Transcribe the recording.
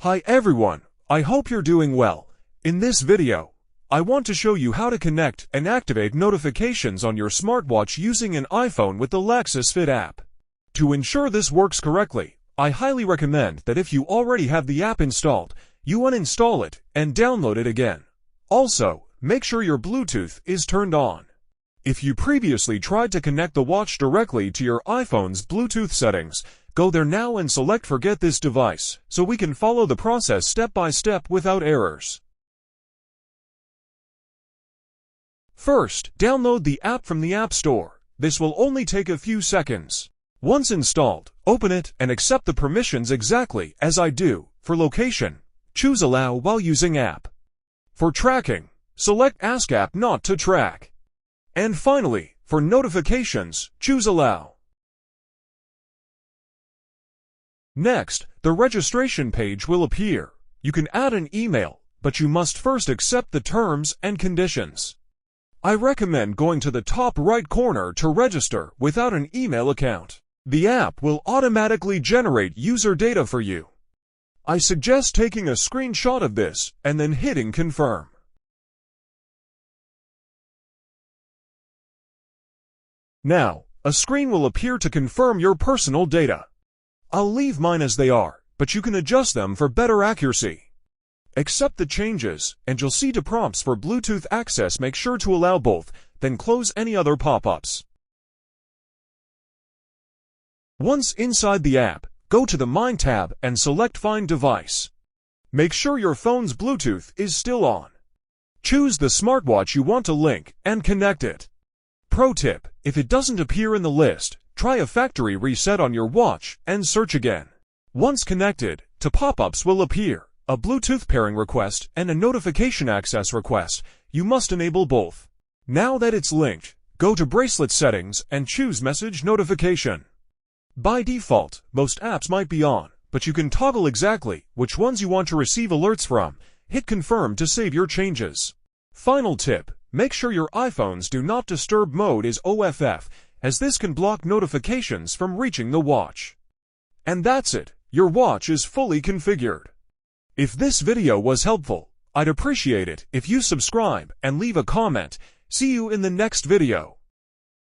Hi everyone, I hope you're doing well. In this video, I want to show you how to connect and activate notifications on your smartwatch using an iPhone with the Laxas Fit app. To ensure this works correctly, I highly recommend that if you already have the app installed, you uninstall it and download it again. Also, make sure your Bluetooth is turned on. If you previously tried to connect the watch directly to your iPhone's Bluetooth settings, go there now and select Forget this device, so we can follow the process step by step without errors. First, download the app from the App Store. This will only take a few seconds. Once installed, open it and accept the permissions exactly as I do. For location, choose Allow while using app. For tracking, select Ask App Not to Track. And finally, for notifications, choose Allow. Next, the registration page will appear. You can add an email, but you must first accept the terms and conditions. I recommend going to the top right corner to register without an email account. The app will automatically generate user data for you. I suggest taking a screenshot of this and then hitting confirm. Now, a screen will appear to confirm your personal data. I'll leave mine as they are, but you can adjust them for better accuracy. Accept the changes, and you'll see the prompts for Bluetooth access. Make sure to allow both, then close any other pop-ups. Once inside the app, go to the Mine tab and select Find Device. Make sure your phone's Bluetooth is still on. Choose the smartwatch you want to link and connect it. Pro tip: if it doesn't appear in the list, try a factory reset on your watch and search again. Once connected, two pop-ups will appear, a Bluetooth pairing request and a notification access request. You must enable both. Now that it's linked, go to Bracelet Settings and choose Message Notification. By default, most apps might be on, but you can toggle exactly which ones you want to receive alerts from. Hit Confirm to save your changes. Final tip: make sure your iPhone's Do Not Disturb mode is OFF, as this can block notifications from reaching the watch. And that's it, your watch is fully configured. If this video was helpful, I'd appreciate it if you subscribe and leave a comment. See you in the next video.